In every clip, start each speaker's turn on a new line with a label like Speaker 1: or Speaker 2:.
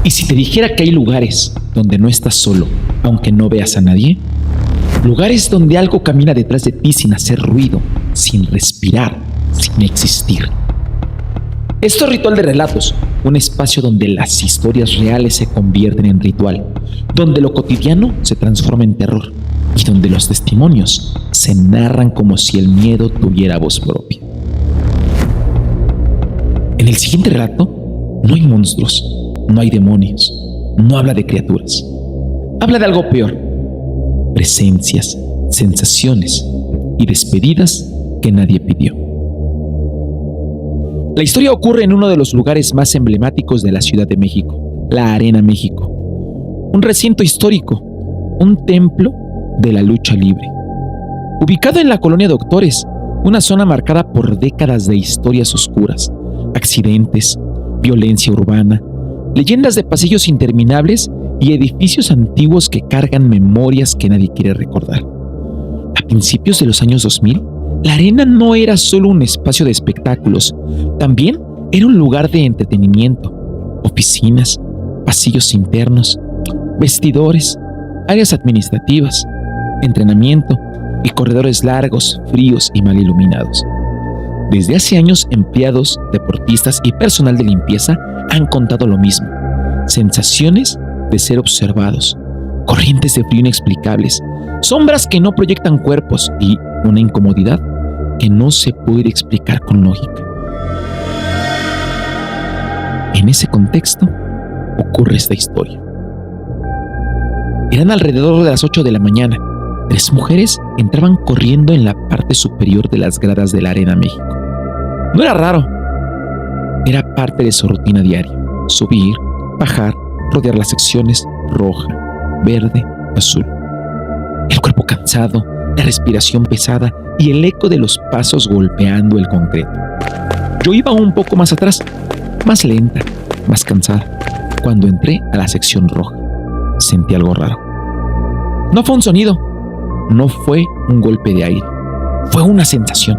Speaker 1: ¿Y si te dijera que hay lugares donde no estás solo, aunque no veas a nadie? Lugares donde algo camina detrás de ti sin hacer ruido, sin respirar, sin existir. Esto es Ritual de Relatos, un espacio donde las historias reales se convierten en ritual, donde lo cotidiano se transforma en terror y donde los testimonios se narran como si el miedo tuviera voz propia. En el siguiente relato no hay monstruos, no hay demonios, no habla de criaturas. Habla de algo peor: presencias, sensaciones y despedidas que nadie pidió. La historia ocurre en uno de los lugares más emblemáticos de la Ciudad de México, la Arena México. Un recinto histórico, un templo de la lucha libre. Ubicado en la Colonia Doctores, una zona marcada por décadas de historias oscuras, accidentes, violencia urbana, leyendas de pasillos interminables y edificios antiguos que cargan memorias que nadie quiere recordar. A principios de los años 2000, la arena no era solo un espacio de espectáculos, también era un lugar de entretenimiento, oficinas, pasillos internos, vestidores, áreas administrativas, entrenamiento y corredores largos, fríos y mal iluminados. Desde hace años, empleados, deportistas y personal de limpieza han contado lo mismo: sensaciones de ser observados, corrientes de frío inexplicables, sombras que no proyectan cuerpos y una incomodidad que no se puede explicar con lógica. En ese contexto ocurre esta historia. Eran alrededor de las 8 de la mañana. 3 mujeres entraban corriendo en la parte superior de las gradas de la Arena México. No era raro, era parte de su rutina diaria: subir, bajar, rodear las secciones roja, verde, azul. El cuerpo cansado, la respiración pesada y el eco de los pasos golpeando el concreto. Yo iba un poco más atrás, más lenta, más cansada. Cuando entré a la sección roja, sentí algo raro. No fue un sonido, no fue un golpe de aire, fue una sensación.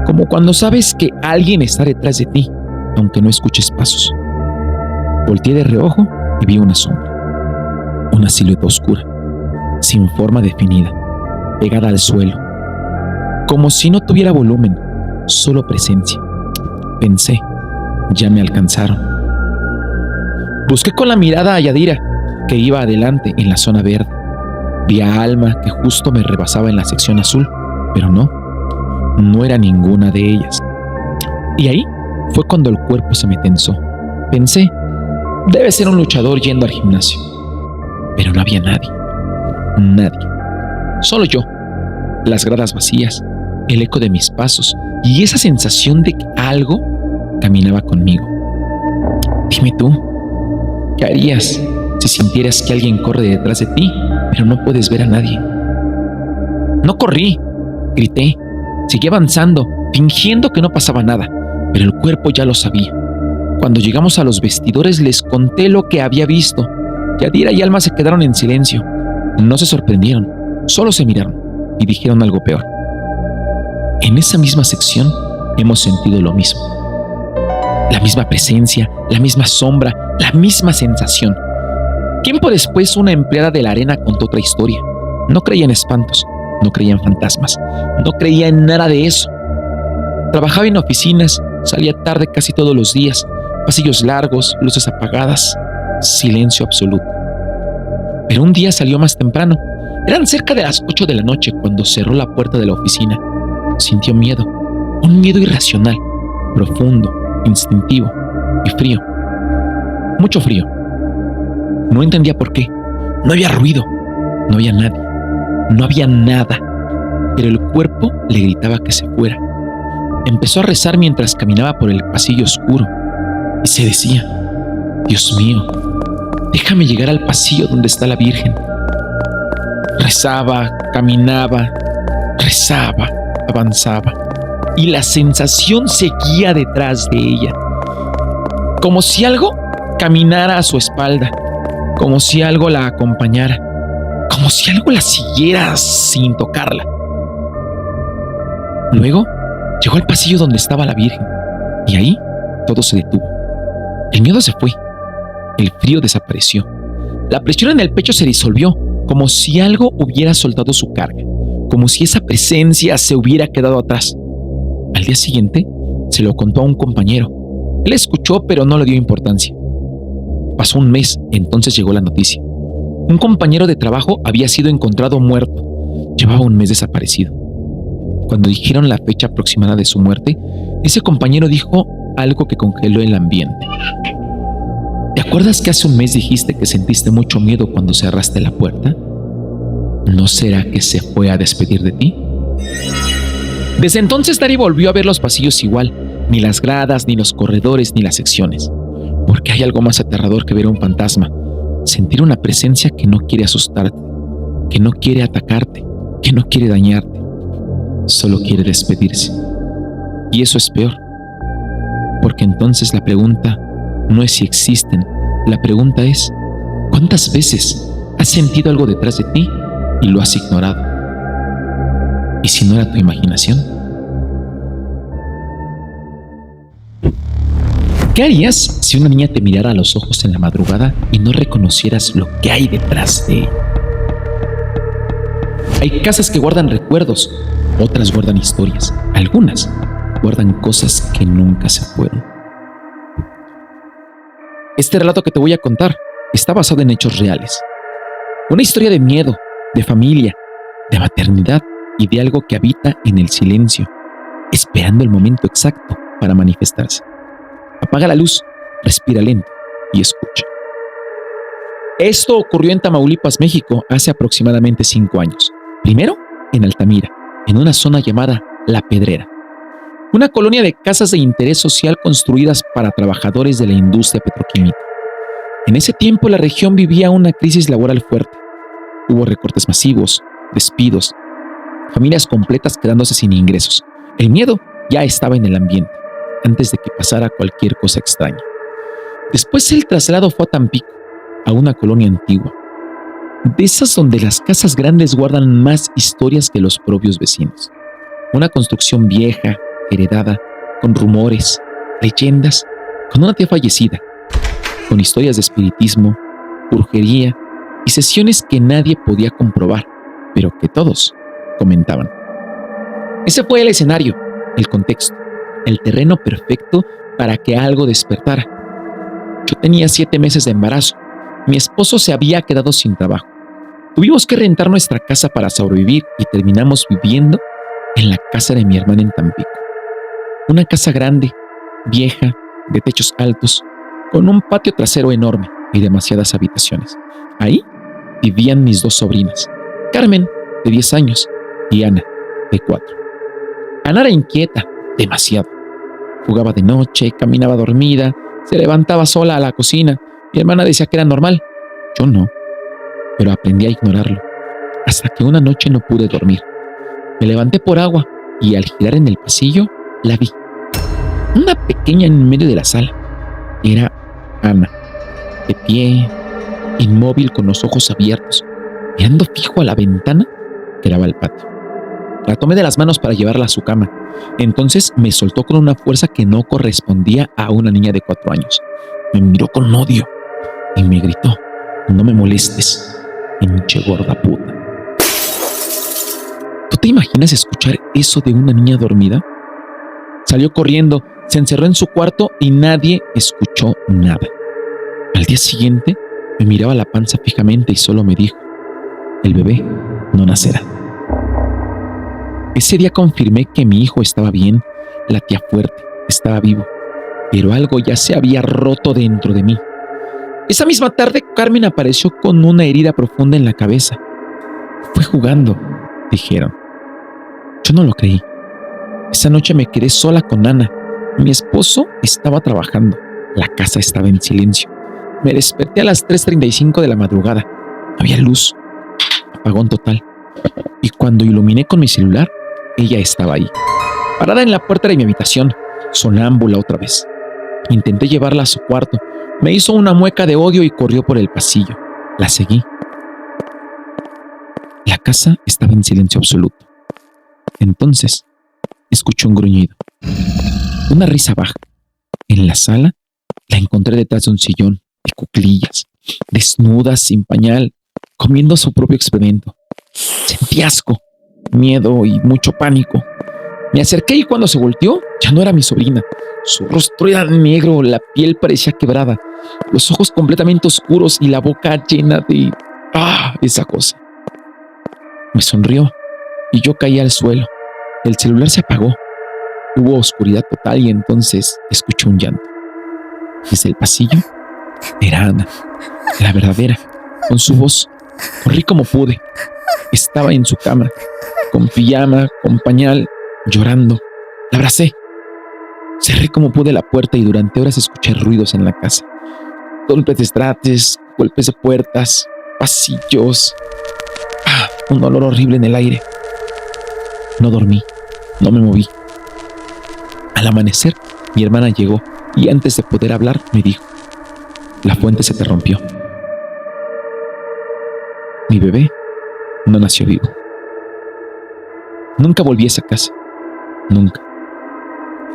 Speaker 1: Como cuando sabes que alguien está detrás de ti, aunque no escuches pasos. Volteé de reojo y vi una sombra, una silueta oscura, sin forma definida, pegada al suelo, como si no tuviera volumen, solo presencia. Pensé, ya me alcanzaron. Busqué con la mirada a Yadira, que iba adelante en la zona verde. Vi a Alma, que justo me rebasaba en la sección azul, pero no era ninguna de ellas. Y ahí fue cuando el cuerpo se me tensó. Pensé, debe ser un luchador yendo al gimnasio. Pero no había nadie. Solo yo, las gradas vacías, el eco de mis pasos y esa sensación de que algo caminaba conmigo. Dime tú, ¿qué harías si sintieras que alguien corre detrás de ti, pero no puedes ver a nadie? No corrí, grité, seguí avanzando, fingiendo que no pasaba nada, pero el cuerpo ya lo sabía. Cuando llegamos a los vestidores les conté lo que había visto. Yadira y Alma se quedaron en silencio. No se sorprendieron, solo se miraron y dijeron algo peor. En esa misma sección hemos sentido lo mismo. La misma presencia, la misma sombra, la misma sensación. Tiempo después, una empleada de la arena contó otra historia. No creía en espantos, no creía en fantasmas, no creía en nada de eso. Trabajaba en oficinas, salía tarde casi todos los días, pasillos largos, luces apagadas, silencio absoluto. Pero un día salió más temprano. Eran cerca de las 8 de la noche cuando cerró la puerta de la oficina. Sintió miedo, un miedo irracional, profundo, instintivo y frío. Mucho frío. No entendía por qué. No había ruido, no había nadie, no había nada. Pero el cuerpo le gritaba que se fuera. Empezó a rezar mientras caminaba por el pasillo oscuro y se decía: Dios mío, déjame llegar al pasillo donde está la Virgen. Rezaba, caminaba, rezaba, avanzaba, y la sensación seguía detrás de ella, como si algo caminara a su espalda, como si algo la acompañara, como si algo la siguiera sin tocarla. Luego llegó al pasillo donde estaba la Virgen, y ahí todo se detuvo. El miedo se fue, El frío desapareció. La presión en el pecho se disolvió, como si algo hubiera soltado su carga, como si esa presencia se hubiera quedado atrás. Al día siguiente, se lo contó a un compañero. Él escuchó, pero no le dio importancia. Pasó un mes, entonces llegó la noticia. Un compañero de trabajo había sido encontrado muerto. Llevaba un mes desaparecido. Cuando dijeron la fecha aproximada de su muerte, ese compañero dijo algo que congeló el ambiente. ¿Te acuerdas que hace un mes dijiste que sentiste mucho miedo cuando cerraste la puerta? ¿No será que se fue a despedir de ti? Desde entonces nadie volvió a ver los pasillos igual, ni las gradas, ni los corredores, ni las secciones. Porque hay algo más aterrador que ver un fantasma. Sentir una presencia que no quiere asustarte, que no quiere atacarte, que no quiere dañarte. Solo quiere despedirse. Y eso es peor. Porque entonces la pregunta no es si existen. La pregunta es, ¿cuántas veces has sentido algo detrás de ti y lo has ignorado? ¿Y si no era tu imaginación? ¿Qué harías si una niña te mirara a los ojos en la madrugada y no reconocieras lo que hay detrás de ella? Hay casas que guardan recuerdos, otras guardan historias, algunas guardan cosas que nunca se fueron. Este relato que te voy a contar está basado en hechos reales. Una historia de miedo, de familia, de maternidad y de algo que habita en el silencio, esperando el momento exacto para manifestarse. Apaga la luz, respira lento y escucha. Esto ocurrió en Tamaulipas, México, hace aproximadamente 5 años. Primero, en Altamira, en una zona llamada La Pedrera, una colonia de casas de interés social construidas para trabajadores de la industria petroquímica. En ese tiempo la región vivía una crisis laboral fuerte. Hubo recortes masivos, despidos, familias completas quedándose sin ingresos. El miedo ya estaba en el ambiente, antes de que pasara cualquier cosa extraña. Después el traslado fue a Tampico, a una colonia antigua, de esas donde las casas grandes guardan más historias que los propios vecinos. Una construcción vieja, heredada, con rumores, leyendas, con una tía fallecida, con historias de espiritismo, brujería y sesiones que nadie podía comprobar, pero que todos comentaban. Ese fue el escenario, el contexto, el terreno perfecto para que algo despertara. Yo tenía 7 meses de embarazo. Mi esposo se había quedado sin trabajo. Tuvimos que rentar nuestra casa para sobrevivir y terminamos viviendo en la casa de mi hermana en Tampico. Una casa grande, vieja, de techos altos, con un patio trasero enorme y demasiadas habitaciones. Ahí vivían mis 2 sobrinas, Carmen, de 10 años, y Ana, de 4. Ana era inquieta, demasiado. Jugaba de noche, caminaba dormida, se levantaba sola a la cocina. Mi hermana decía que era normal. Yo no, pero aprendí a ignorarlo, hasta que una noche no pude dormir. Me levanté por agua y al girar en el pasillo, la vi. Una pequeña en medio de la sala. Era Ana, de pie, inmóvil con los ojos abiertos, mirando fijo a la ventana que daba al patio. La tomé de las manos para llevarla a su cama. Entonces me soltó con una fuerza que no correspondía a una niña de 4 años. Me miró con odio y me gritó: no me molestes, pinche gorda puta. ¿Tú te imaginas escuchar eso de una niña dormida? Salió corriendo, se encerró en su cuarto y nadie escuchó nada. Al día siguiente me miraba la panza fijamente y solo me dijo: el bebé no nacerá. Ese día confirmé que mi hijo estaba bien, latía fuerte, estaba vivo, pero algo ya se había roto dentro de mí. Esa misma tarde Carmen apareció con una herida profunda en la cabeza. Fue jugando, dijeron. Yo no lo creí. Esa noche me quedé sola con Ana. Mi esposo estaba trabajando. La casa estaba en silencio. Me desperté a las 3:35 de la madrugada. No había luz. Apagón total. Y cuando iluminé con mi celular, ella estaba ahí, parada en la puerta de mi habitación, sonámbula otra vez. Intenté llevarla a su cuarto. Me hizo una mueca de odio y corrió por el pasillo. La seguí. La casa estaba en silencio absoluto. Entonces, escuché un gruñido. Una risa baja. En la sala, la encontré detrás de un sillón, de cuclillas, desnudas, sin pañal, comiendo su propio excremento. Sentí asco, miedo y mucho pánico. Me acerqué y cuando se volteó, ya no era mi sobrina. Su rostro era negro, la piel parecía quebrada, los ojos completamente oscuros y la boca llena de... esa cosa. Me sonrió y yo caí al suelo. El celular se apagó. Hubo oscuridad total y entonces escuché un llanto. Desde el pasillo era Ana, la verdadera, con su voz. Corrí como pude. Estaba en su cama, con pijama, con pañal, llorando. La abracé. Cerré como pude la puerta y durante horas escuché ruidos en la casa. Golpes de estrates, golpes de puertas, pasillos. Un olor horrible en el aire. No dormí, no me moví. Al amanecer, mi hermana llegó y antes de poder hablar me dijo: la fuente se te rompió. Mi bebé no nació vivo. Nunca volví a esa casa. Nunca.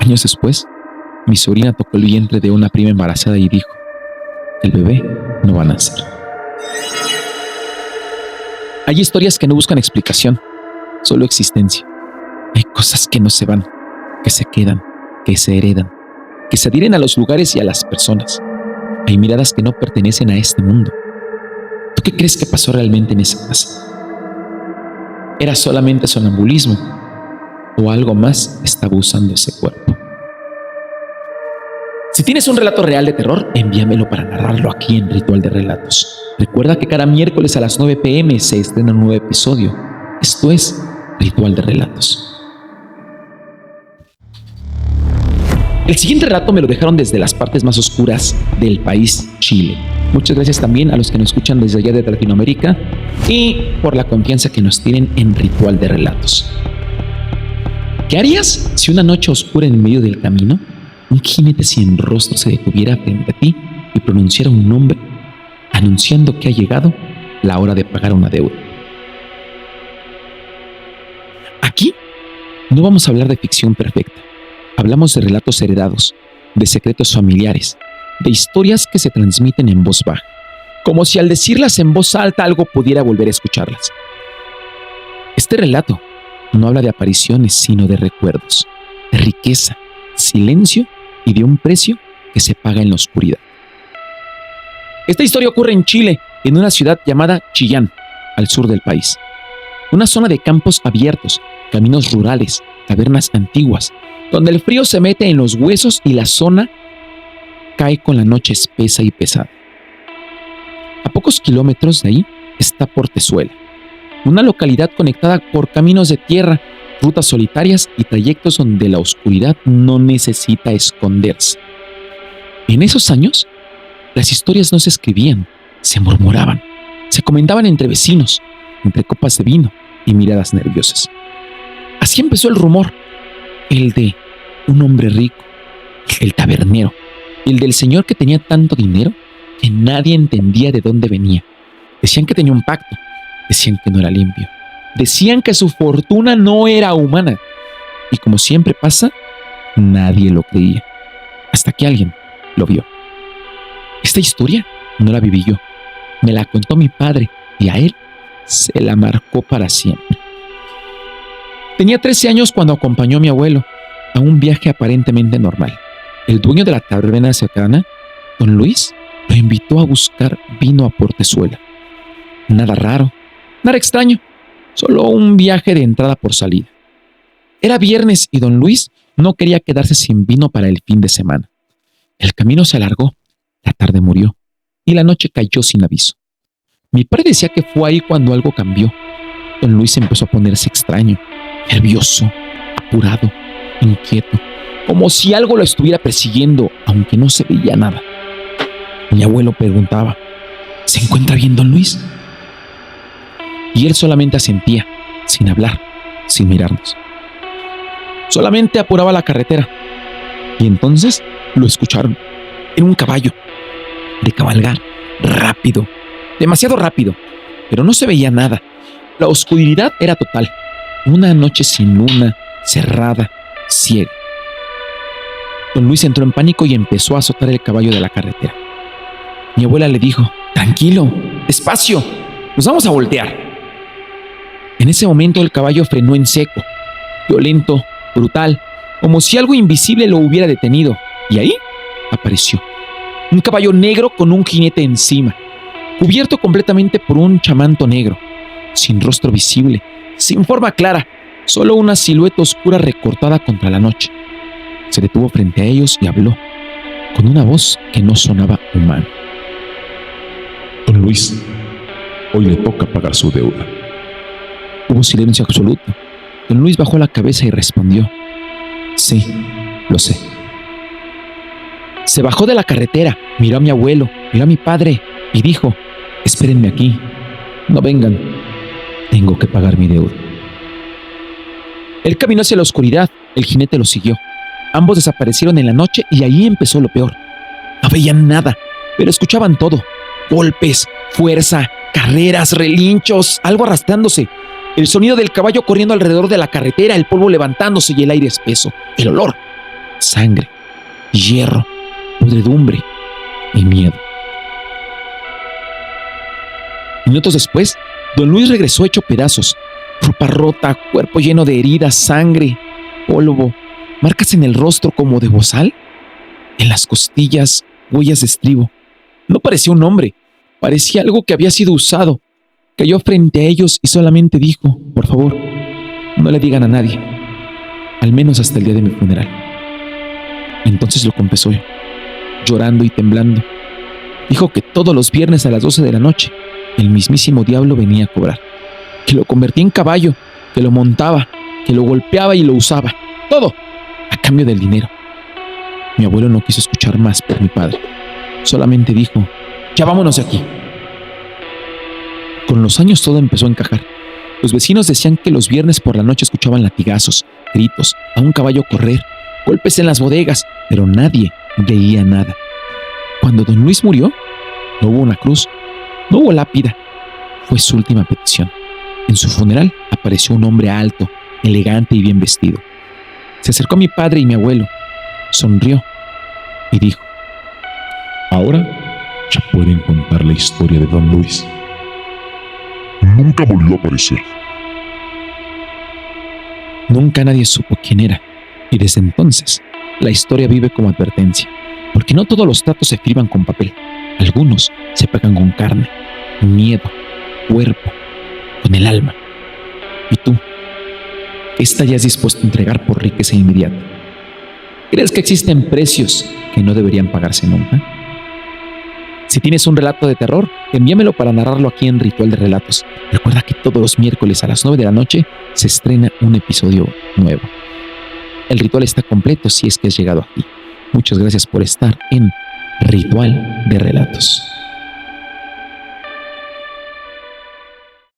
Speaker 1: Años después, mi sobrina tocó el vientre de una prima embarazada y dijo: el bebé no va a nacer. Hay historias que no buscan explicación, solo existencia. Hay cosas que no se van, que se quedan, que se heredan, que se adhieren a los lugares y a las personas. Hay miradas que no pertenecen a este mundo. ¿Tú qué crees que pasó realmente en esa casa? ¿Era solamente sonambulismo? ¿O algo más estaba usando ese cuerpo? Si tienes un relato real de terror, envíamelo para narrarlo aquí en Ritual de Relatos. Recuerda que cada miércoles a las 9 p.m. se estrena un nuevo episodio. Esto es Ritual de Relatos. El siguiente relato me lo dejaron desde las partes más oscuras del país, Chile. Muchas gracias también a los que nos escuchan desde allá de Latinoamérica y por la confianza que nos tienen en Ritual de Relatos. ¿Qué harías si una noche oscura en medio del camino un jinete sin rostro se detuviera frente a ti y pronunciara un nombre, anunciando que ha llegado la hora de pagar una deuda? Aquí no vamos a hablar de ficción perfecta. Hablamos de relatos heredados, de secretos familiares, de historias que se transmiten en voz baja, como si al decirlas en voz alta algo pudiera volver a escucharlas. Este relato no habla de apariciones, sino de recuerdos, de riqueza, silencio y de un precio que se paga en la oscuridad. Esta historia ocurre en Chile, en una ciudad llamada Chillán, al sur del país. Una zona de campos abiertos, caminos rurales, cavernas antiguas, donde el frío se mete en los huesos y la zona cae con la noche espesa y pesada. A pocos kilómetros de ahí está Portezuela, una localidad conectada por caminos de tierra, rutas solitarias y trayectos donde la oscuridad no necesita esconderse. En esos años, las historias no se escribían, se murmuraban, se comentaban entre vecinos, entre copas de vino y miradas nerviosas. Así empezó el rumor, el de un hombre rico, el tabernero, el del señor que tenía tanto dinero que nadie entendía de dónde venía. Decían que tenía un pacto, decían que no era limpio, decían que su fortuna no era humana. Y como siempre pasa, nadie lo creía, hasta que alguien lo vio. Esta historia no la viví yo, me la contó mi padre y a él se la marcó para siempre. Tenía 13 años cuando acompañó a mi abuelo a un viaje aparentemente normal. El dueño de la taberna cercana, don Luis, lo invitó a buscar vino a Portezuela. Nada raro, nada extraño, solo un viaje de entrada por salida. Era viernes y don Luis no quería quedarse sin vino para el fin de semana. El camino se alargó, la tarde murió y la noche cayó sin aviso. Mi padre decía que fue ahí cuando algo cambió. Don Luis empezó a ponerse extraño, nervioso, apurado, inquieto, como si algo lo estuviera persiguiendo, aunque no se veía nada. Mi abuelo preguntaba: ¿se encuentra bien don Luis? Y él solamente asentía, sin hablar, sin mirarnos. Solamente apuraba la carretera. Y entonces lo escucharon. Era un caballo, de cabalgar, rápido, demasiado rápido, pero no se veía nada. La oscuridad era total. Una noche sin luna, cerrada, ciega. Don Luis entró en pánico y empezó a azotar el caballo de la carretera. Mi abuela le dijo: tranquilo, despacio, nos vamos a voltear. En ese momento el caballo frenó en seco, violento, brutal, como si algo invisible lo hubiera detenido. Y ahí apareció un caballo negro con un jinete encima, cubierto completamente por un chamanto negro, sin rostro visible, sin forma clara, solo una silueta oscura recortada contra la noche. Se detuvo frente a ellos y habló, con una voz que no sonaba humana.
Speaker 2: Don Luis, hoy le toca pagar su deuda.
Speaker 1: Hubo silencio absoluto. Don Luis bajó la cabeza y respondió: sí, lo sé. Se bajó de la carretera, miró a mi abuelo, miró a mi padre y dijo: espérenme aquí, no vengan, tengo que pagar mi deuda. Él caminó hacia la oscuridad, el jinete lo siguió. Ambos desaparecieron en la noche y ahí empezó lo peor. No veían nada, pero escuchaban todo: golpes, fuerza, carreras, relinchos, algo arrastrándose, el sonido del caballo corriendo alrededor de la carretera, el polvo levantándose y el aire espeso, el olor, sangre, hierro, podredumbre y miedo. Minutos después, don Luis regresó hecho pedazos, ropa rota, cuerpo lleno de heridas, sangre, polvo, marcas en el rostro como de bozal, en las costillas, huellas de estribo. No parecía un hombre, parecía algo que había sido usado. Cayó frente a ellos y solamente dijo: por favor, no le digan a nadie, al menos hasta el día de mi funeral. Entonces lo confesó, llorando y temblando. Dijo que todos los viernes a las 12 de la noche el mismísimo diablo venía a cobrar, que lo convertía en caballo, que lo montaba, que lo golpeaba y lo usaba, todo a cambio del dinero. Mi abuelo no quiso escuchar más por mi padre, solamente dijo: ya vámonos de aquí. Con los años todo empezó a encajar. Los vecinos decían que los viernes por la noche escuchaban latigazos, gritos, a un caballo correr, golpes en las bodegas, pero nadie veía nada. Cuando don Luis murió, no hubo una cruz, no hubo lápida. Fue su última petición. En su funeral apareció un hombre alto, elegante y bien vestido. Se acercó a mi padre y mi abuelo, sonrió y dijo:
Speaker 2: ahora ya pueden contar la historia de don Luis.
Speaker 3: Nunca volvió a aparecer.
Speaker 1: Nunca nadie supo quién era, y desde entonces la historia vive como advertencia, porque no todos los tratos se firman con papel. Algunos se pagan con carne, miedo, cuerpo, con el alma. ¿Y tú? ¿Qué estarías dispuesto a entregar por riqueza inmediata? ¿Crees que existen precios que no deberían pagarse nunca? Si tienes un relato de terror, envíamelo para narrarlo aquí en Ritual de Relatos. Recuerda que todos los miércoles a las 9 de la noche se estrena un episodio nuevo. El ritual está completo si es que has llegado aquí. Muchas gracias por estar en Ritual de Relatos.